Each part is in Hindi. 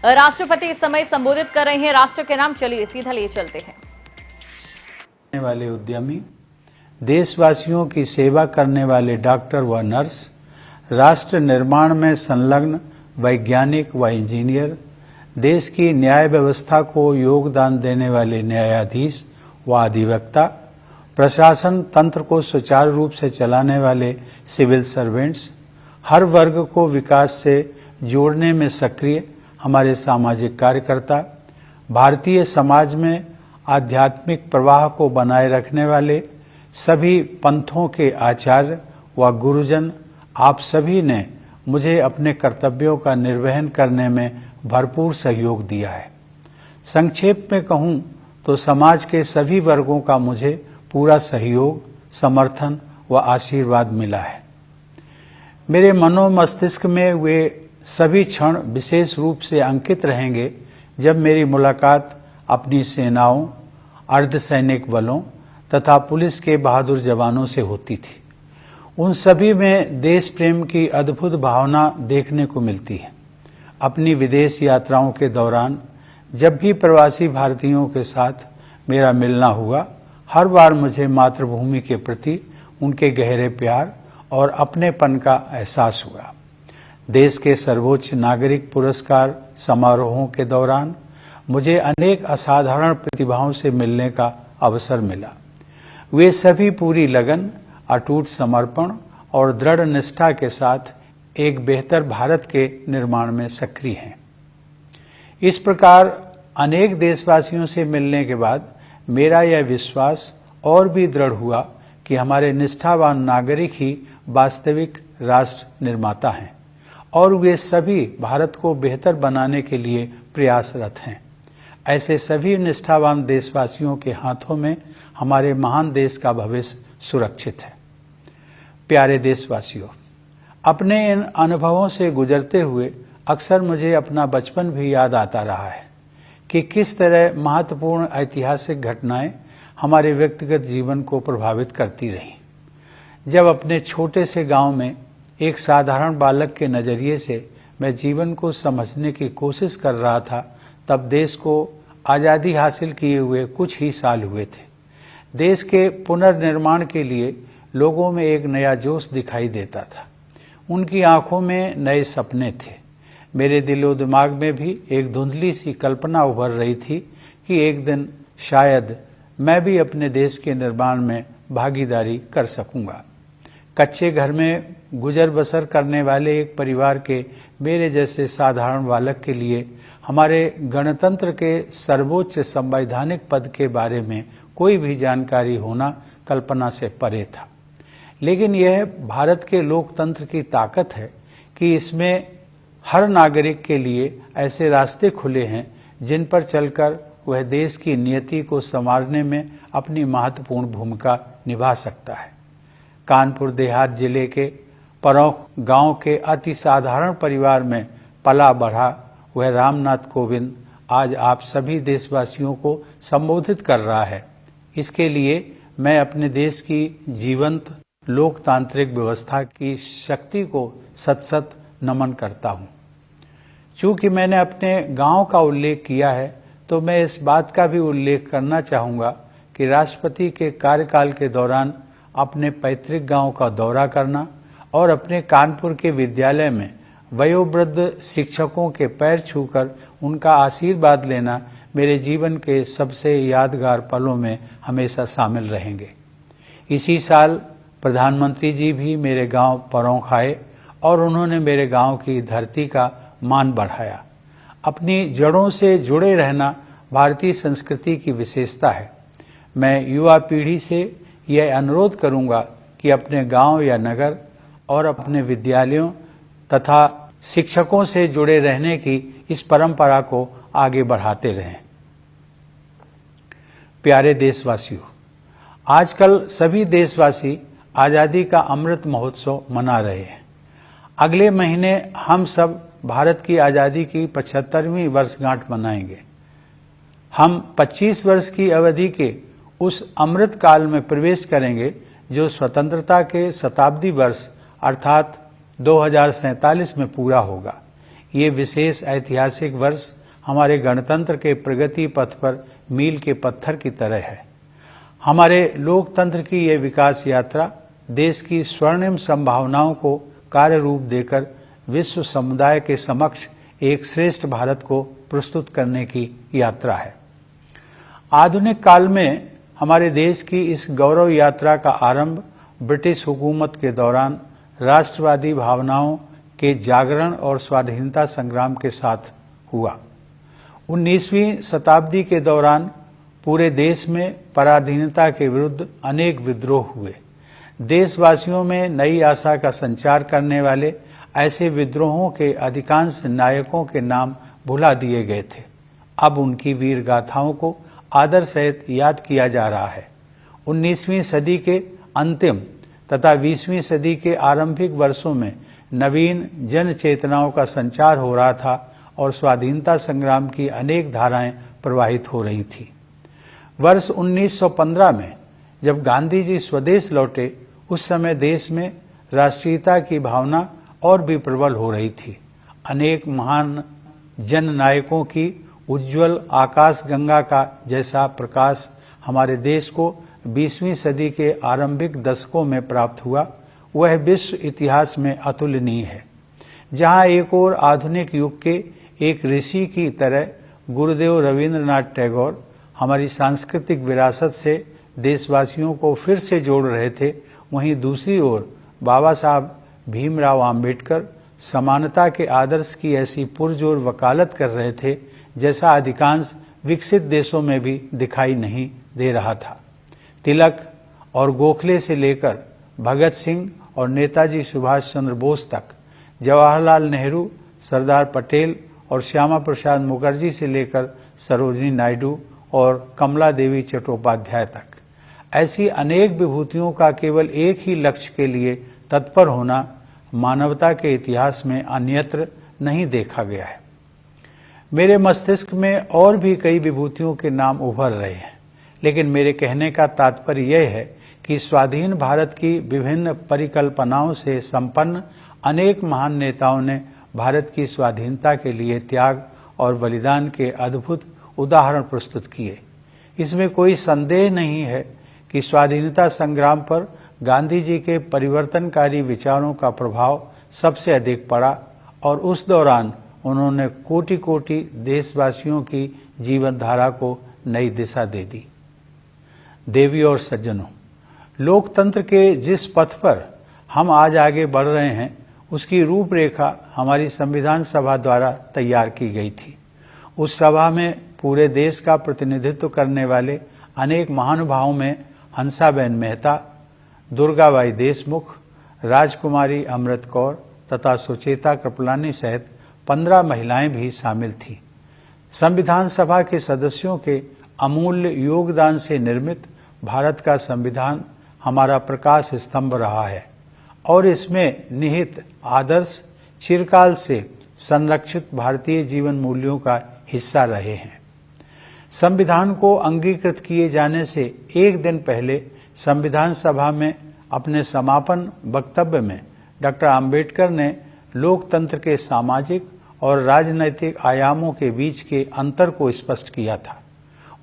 राष्ट्रपति इस समय संबोधित कर रहे हैं राष्ट्र के नाम। चलिए सीधा लिए चलते हैं। वाले उद्यमी, देशवासियों की सेवा करने वाले डॉक्टर व नर्स, राष्ट्र निर्माण में संलग्न वैज्ञानिक व इंजीनियर, देश की न्याय व्यवस्था को योगदान देने वाले न्यायाधीश व अधिवक्ता, प्रशासन तंत्र को सुचारू रूप से चलाने वाले सिविल सर्वेंट्स, हर वर्ग को विकास से जोड़ने में सक्रिय हमारे सामाजिक कार्यकर्ता, भारतीय समाज में आध्यात्मिक प्रवाह को बनाए रखने वाले सभी पंथों के आचार्य व गुरुजन, आप सभी ने मुझे अपने कर्तव्यों का निर्वहन करने में भरपूर सहयोग दिया है। संक्षेप में कहूं तो समाज के सभी वर्गों का मुझे पूरा सहयोग, समर्थन व आशीर्वाद मिला है। मेरे मनो मस्तिष्क में वे सभी क्षण विशेष रूप से अंकित रहेंगे जब मेरी मुलाकात अपनी सेनाओं, अर्धसैनिक बलों तथा पुलिस के बहादुर जवानों से होती थी। उन सभी में देश प्रेम की अद्भुत भावना देखने को मिलती है। अपनी विदेश यात्राओं के दौरान जब भी प्रवासी भारतीयों के साथ मेरा मिलना हुआ, हर बार मुझे मातृभूमि के प्रति उनके गहरे प्यार और अपनेपन का एहसास हुआ। देश के सर्वोच्च नागरिक पुरस्कार समारोहों के दौरान मुझे अनेक असाधारण प्रतिभाओं से मिलने का अवसर मिला। वे सभी पूरी लगन, अटूट समर्पण और दृढ़ निष्ठा के साथ एक बेहतर भारत के निर्माण में सक्रिय हैं। इस प्रकार अनेक देशवासियों से मिलने के बाद मेरा यह विश्वास और भी दृढ़ हुआ कि हमारे निष्ठावान नागरिक ही वास्तविक राष्ट्र निर्माता हैं और वे सभी भारत को बेहतर बनाने के लिए प्रयासरत हैं। ऐसे सभी निष्ठावान देशवासियों के हाथों में हमारे महान देश का भविष्य सुरक्षित है। प्यारे देशवासियों, अपने इन अनुभवों से गुजरते हुए अक्सर मुझे अपना बचपन भी याद आता रहा है कि किस तरह महत्वपूर्ण ऐतिहासिक घटनाएं हमारे व्यक्तिगत जीवन को प्रभावित करती रहीं। जब अपने छोटे से गांव में एक साधारण बालक के नज़रिए से मैं जीवन को समझने की कोशिश कर रहा था, तब देश को आज़ादी हासिल किए हुए कुछ ही साल हुए थे। देश के पुनर्निर्माण के लिए लोगों में एक नया जोश दिखाई देता था। उनकी आंखों में नए सपने थे। मेरे दिलो दिमाग में भी एक धुंधली सी कल्पना उभर रही थी कि एक दिन शायद मैं भी अपने देश के निर्माण में भागीदारी कर सकूंगा। कच्चे घर में गुजर बसर करने वाले एक परिवार के मेरे जैसे साधारण बालक के लिए हमारे गणतंत्र के सर्वोच्च संवैधानिक पद के बारे में कोई भी जानकारी होना कल्पना से परे था। लेकिन यह भारत के लोकतंत्र की ताकत है कि इसमें हर नागरिक के लिए ऐसे रास्ते खुले हैं जिन पर चलकर वह देश की नियति को संवारने में अपनी महत्वपूर्ण भूमिका निभा सकता है। कानपुर देहात जिले के परौख गांव के अति साधारण परिवार में पला बढ़ा वह रामनाथ कोविंद आज आप सभी देशवासियों को संबोधित कर रहा है। इसके लिए मैं अपने देश की जीवंत लोकतांत्रिक व्यवस्था की शक्ति को सत सत नमन करता हूँ। चूंकि मैंने अपने गांव का उल्लेख किया है, तो मैं इस बात का भी उल्लेख करना चाहूँगा कि राष्ट्रपति के कार्यकाल के दौरान अपने पैतृक गांव का दौरा करना और अपने कानपुर के विद्यालय में वयोवृद्ध शिक्षकों के पैर छूकर उनका आशीर्वाद लेना मेरे जीवन के सबसे यादगार पलों में हमेशा शामिल रहेंगे। इसी साल प्रधानमंत्री जी भी मेरे गांव परौख आए और उन्होंने मेरे गांव की धरती का मान बढ़ाया। अपनी जड़ों से जुड़े रहना भारतीय संस्कृति की विशेषता है। मैं युवा पीढ़ी से यह अनुरोध करूंगा कि अपने गांव या नगर और अपने विद्यालयों तथा शिक्षकों से जुड़े रहने की इस परंपरा को आगे बढ़ाते रहें। प्यारे देशवासियों, आजकल सभी देशवासी आज़ादी का अमृत महोत्सव मना रहे हैं। अगले महीने हम सब भारत की आज़ादी की 75वीं वर्षगांठ मनाएंगे। हम 25 वर्ष की अवधि के उस अमृत काल में प्रवेश करेंगे जो स्वतंत्रता के शताब्दी वर्ष अर्थात 2047 में पूरा होगा। ये विशेष ऐतिहासिक वर्ष हमारे गणतंत्र के प्रगति पथ पर मील के पत्थर की तरह है। हमारे लोकतंत्र की ये विकास यात्रा देश की स्वर्णिम संभावनाओं को कार्य रूप देकर विश्व समुदाय के समक्ष एक श्रेष्ठ भारत को प्रस्तुत करने की यात्रा है। आधुनिक काल में हमारे देश की इस गौरव यात्रा का आरंभ ब्रिटिश हुकूमत के दौरान राष्ट्रवादी भावनाओं के जागरण और स्वाधीनता संग्राम के साथ हुआ। 19वीं शताब्दी के दौरान पूरे देश में पराधीनता के विरुद्ध अनेक विद्रोह हुए। देशवासियों में नई आशा का संचार करने वाले ऐसे विद्रोहों के अधिकांश नायकों के नाम भुला दिए गए थे। अब उनकी वीर गाथाओं को आदर सहित याद किया जा रहा है। 19वीं सदी के अंतिम तथा 20वीं सदी के आरंभिक वर्षों में नवीन जन चेतनाओं का संचार हो रहा था और स्वाधीनता संग्राम की अनेक धाराएं प्रवाहित हो रही थी। वर्ष 1915 में जब गांधी जी स्वदेश लौटे, उस समय देश में राष्ट्रीयता की भावना और भी प्रबल हो रही थी। अनेक महान जन नायकों की उज्जवल आकाश गंगा का जैसा प्रकाश हमारे देश को 20वीं सदी के आरंभिक दशकों में प्राप्त हुआ, वह विश्व इतिहास में अतुलनीय है। जहां एक और आधुनिक युग के एक ऋषि की तरह गुरुदेव रविंद्रनाथ टैगोर हमारी सांस्कृतिक विरासत से देशवासियों को फिर से जोड़ रहे थे, वहीं दूसरी ओर बाबा साहब भीमराव आम्बेडकर समानता के आदर्श की ऐसी पुरजोर वकालत कर रहे थे जैसा अधिकांश विकसित देशों में भी दिखाई नहीं दे रहा था। तिलक और गोखले से लेकर भगत सिंह और नेताजी सुभाष चंद्र बोस तक, जवाहरलाल नेहरू, सरदार पटेल और श्यामा प्रसाद मुखर्जी से लेकर सरोजिनी नायडू और कमला देवी चट्टोपाध्याय तक, ऐसी अनेक विभूतियों का केवल एक ही लक्ष्य के लिए तत्पर होना मानवता के इतिहास में अन्यत्र नहीं देखा गया है। मेरे मस्तिष्क में और भी कई विभूतियों के नाम उभर रहे हैं, लेकिन मेरे कहने का तात्पर्य यह है कि स्वाधीन भारत की विभिन्न परिकल्पनाओं से संपन्न अनेक महान नेताओं ने भारत की स्वाधीनता के लिए त्याग और बलिदान के अद्भुत उदाहरण प्रस्तुत किए। इसमें कोई संदेह नहीं है कि स्वाधीनता संग्राम पर गांधी जी के परिवर्तनकारी विचारों का प्रभाव सबसे अधिक पड़ा और उस दौरान उन्होंने कोटि कोटि देशवासियों की जीवन धारा को नई दिशा दे दी। देवी और सज्जनों, लोकतंत्र के जिस पथ पर हम आज आगे बढ़ रहे हैं, उसकी रूपरेखा हमारी संविधान सभा द्वारा तैयार की गई थी। उस सभा में पूरे देश का प्रतिनिधित्व करने वाले अनेक महानुभावों में हंसाबेन मेहता, दुर्गाबाई देशमुख, राजकुमारी अमृत कौर तथा सुचेता कृपलानी सहित 15 महिलाएं भी शामिल थीं। संविधान सभा के सदस्यों के अमूल्य योगदान से निर्मित भारत का संविधान हमारा प्रकाश स्तंभ रहा है और इसमें निहित आदर्श चिरकाल से संरक्षित भारतीय जीवन मूल्यों का हिस्सा रहे हैं। संविधान को अंगीकृत किए जाने से एक दिन पहले संविधान सभा में अपने समापन वक्तव्य में डॉक्टर आम्बेडकर ने लोकतंत्र के सामाजिक और राजनैतिक आयामों के बीच के अंतर को स्पष्ट किया था।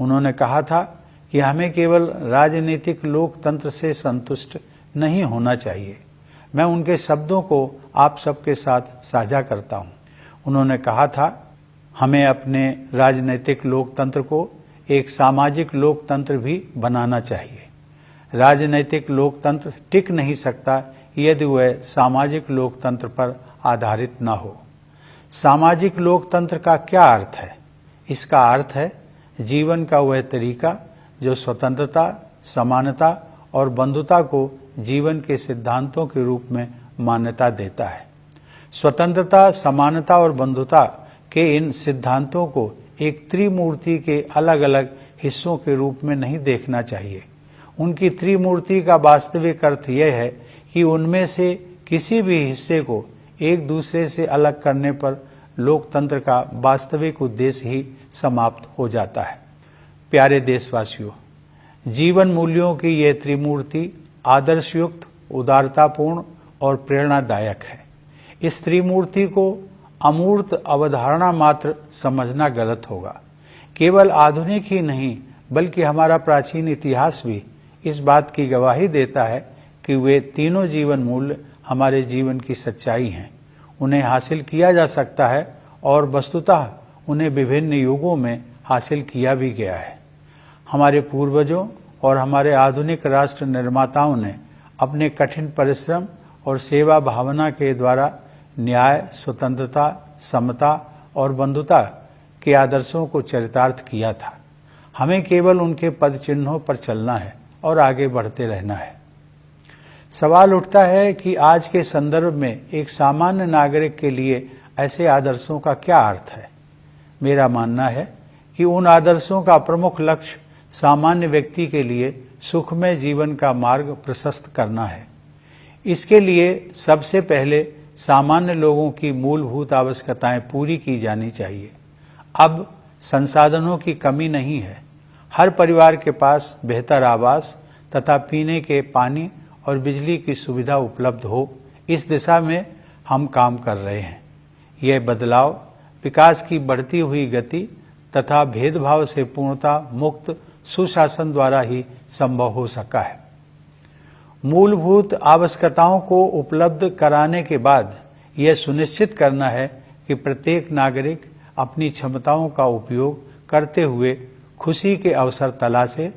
उन्होंने कहा था कि हमें केवल राजनीतिक लोकतंत्र से संतुष्ट नहीं होना चाहिए। मैं उनके शब्दों को आप सबके साथ साझा करता हूं। उन्होंने कहा था, हमें अपने राजनीतिक लोकतंत्र को एक सामाजिक लोकतंत्र भी बनाना चाहिए। राजनीतिक लोकतंत्र टिक नहीं सकता यदि वह सामाजिक लोकतंत्र पर आधारित न हो। सामाजिक लोकतंत्र का क्या अर्थ है? इसका अर्थ है जीवन का वह तरीका जो स्वतंत्रता, समानता और बंधुता को जीवन के सिद्धांतों के रूप में मान्यता देता है। स्वतंत्रता, समानता और बंधुता के इन सिद्धांतों को एक त्रिमूर्ति के अलग अलग हिस्सों के रूप में नहीं देखना चाहिए। उनकी त्रिमूर्ति का वास्तविक अर्थ यह है कि उनमें से किसी भी हिस्से को एक दूसरे से अलग करने पर लोकतंत्र का वास्तविक उद्देश्य ही समाप्त हो जाता है। प्यारे देशवासियों, जीवन मूल्यों की यह त्रिमूर्ति आदर्शयुक्त, उदारतापूर्ण और प्रेरणादायक है। इस त्रिमूर्ति को अमूर्त अवधारणा मात्र समझना गलत होगा। केवल आधुनिक ही नहीं बल्कि हमारा प्राचीन इतिहास भी इस बात की गवाही देता है कि वे तीनों जीवन मूल्य हमारे जीवन की सच्चाई हैं। उन्हें हासिल किया जा सकता है और वस्तुतः उन्हें विभिन्न युगों में हासिल किया भी गया है। हमारे पूर्वजों और हमारे आधुनिक राष्ट्र निर्माताओं ने अपने कठिन परिश्रम और सेवा भावना के द्वारा न्याय, स्वतंत्रता, समता और बंधुता के आदर्शों को चरितार्थ किया था। हमें केवल उनके पद चिन्हों पर चलना है और आगे बढ़ते रहना है। सवाल उठता है कि आज के संदर्भ में एक सामान्य नागरिक के लिए ऐसे आदर्शों का क्या अर्थ है। मेरा मानना है कि उन आदर्शों का प्रमुख लक्ष्य सामान्य व्यक्ति के लिए सुखमय जीवन का मार्ग प्रशस्त करना है। इसके लिए सबसे पहले सामान्य लोगों की मूलभूत आवश्यकताएं पूरी की जानी चाहिए। अब संसाधनों की कमी नहीं है। हर परिवार के पास बेहतर आवास तथा पीने के पानी और बिजली की सुविधा उपलब्ध हो, इस दिशा में हम काम कर रहे हैं। यह बदलाव विकास की बढ़ती हुई गति तथा भेदभाव से पूर्णतः मुक्त सुशासन द्वारा ही संभव हो सका है। मूलभूत आवश्यकताओं को उपलब्ध कराने के बाद यह सुनिश्चित करना है कि प्रत्येक नागरिक अपनी क्षमताओं का उपयोग करते हुए खुशी के अवसर तलाशे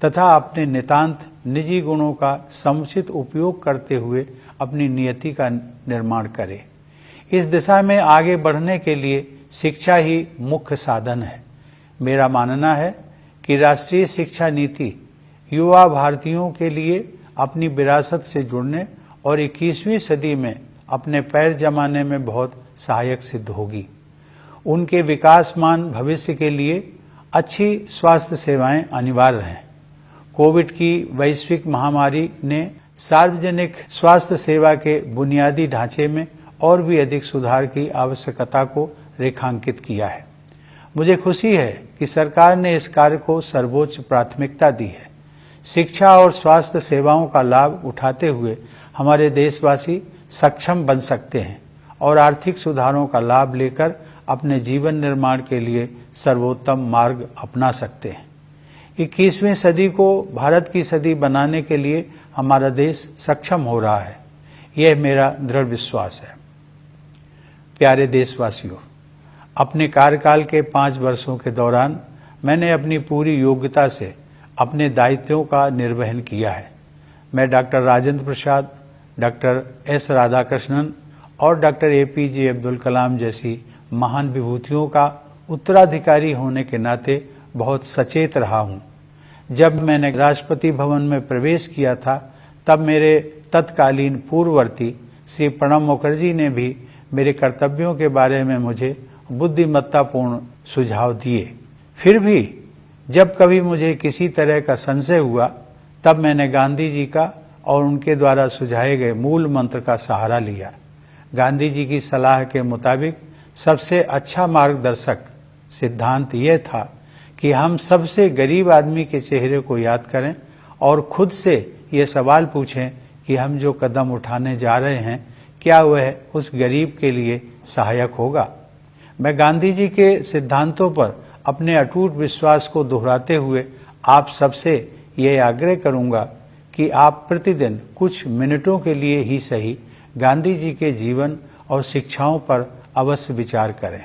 तथा अपने नितांत निजी गुणों का समुचित उपयोग करते हुए अपनी नियति का निर्माण करे। इस दिशा में आगे बढ़ने के लिए शिक्षा ही मुख्य साधन है। मेरा मानना है कि राष्ट्रीय शिक्षा नीति युवा भारतीयों के लिए अपनी विरासत से जुड़ने और 21वीं सदी में अपने पैर जमाने में बहुत सहायक सिद्ध होगी। उनके विकासमान भविष्य के लिए अच्छी स्वास्थ्य सेवाएं अनिवार्य हैं। कोविड की वैश्विक महामारी ने सार्वजनिक स्वास्थ्य सेवा के बुनियादी ढांचे में और भी अधिक सुधार की आवश्यकता को रेखांकित किया है। मुझे खुशी है कि सरकार ने इस कार्य को सर्वोच्च प्राथमिकता दी है। शिक्षा और स्वास्थ्य सेवाओं का लाभ उठाते हुए हमारे देशवासी सक्षम बन सकते हैं और आर्थिक सुधारों का लाभ लेकर अपने जीवन निर्माण के लिए सर्वोत्तम मार्ग अपना सकते हैं। 21वीं सदी को भारत की सदी बनाने के लिए हमारा देश सक्षम हो रहा है, यह मेरा दृढ़ विश्वास है। प्यारे देशवासियों, अपने कार्यकाल के 5 वर्षों के दौरान मैंने अपनी पूरी योग्यता से अपने दायित्वों का निर्वहन किया है। मैं doctor Rajendra Prasad, doctor S Radhakrishnan और डॉक्टर APJ अब्दुल कलाम जैसी महान विभूतियों का उत्तराधिकारी होने के नाते बहुत सचेत रहा हूँ। जब मैंने राष्ट्रपति भवन में प्रवेश किया था तब मेरे तत्कालीन पूर्ववर्ती श्री प्रणब मुखर्जी ने भी मेरे कर्तव्यों के बारे में मुझे बुद्धिमत्तापूर्ण सुझाव दिए। फिर भी जब कभी मुझे किसी तरह का संशय हुआ तब मैंने गांधी जी का और उनके द्वारा सुझाए गए मूल मंत्र का सहारा लिया। गांधी जी की सलाह के मुताबिक सबसे अच्छा मार्गदर्शक सिद्धांत यह था कि हम सबसे गरीब आदमी के चेहरे को याद करें और खुद से ये सवाल पूछें कि हम जो कदम उठाने जा रहे हैं क्या वह उस गरीब के लिए सहायक होगा। मैं गांधी जी के सिद्धांतों पर अपने अटूट विश्वास को दोहराते हुए आप सबसे यह आग्रह करूंगा कि आप प्रतिदिन कुछ मिनटों के लिए ही सही गांधी जी के जीवन और शिक्षाओं पर अवश्य विचार करें।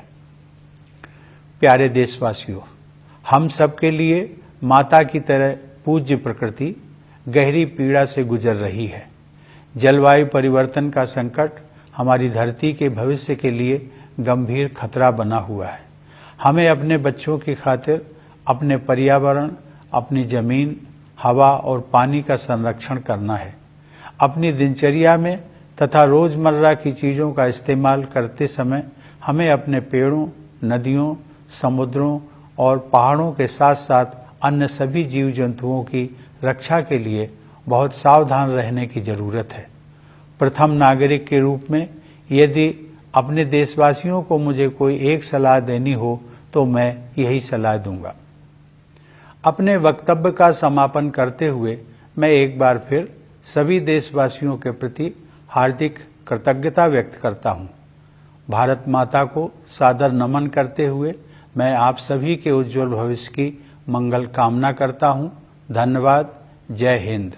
प्यारे देशवासियों, हम सबके लिए माता की तरह पूज्य प्रकृति गहरी पीड़ा से गुजर रही है। जलवायु परिवर्तन का संकट हमारी धरती के भविष्य के लिए गंभीर खतरा बना हुआ है। हमें अपने बच्चों की खातिर अपने पर्यावरण, अपनी जमीन, हवा और पानी का संरक्षण करना है। अपनी दिनचर्या में तथा रोजमर्रा की चीजों का इस्तेमाल करते समय हमें अपने पेड़ों, नदियों, समुद्रों और पहाड़ों के साथ साथ अन्य सभी जीव जंतुओं की रक्षा के लिए बहुत सावधान रहने की जरूरत है। प्रथम नागरिक के रूप में यदि अपने देशवासियों को मुझे कोई एक सलाह देनी हो तो मैं यही सलाह दूंगा। अपने वक्तव्य का समापन करते हुए मैं एक बार फिर सभी देशवासियों के प्रति हार्दिक कृतज्ञता व्यक्त करता हूं। भारत माता को सादर नमन करते हुए मैं आप सभी के उज्जवल भविष्य की मंगल कामना करता हूं। धन्यवाद। जय हिंद।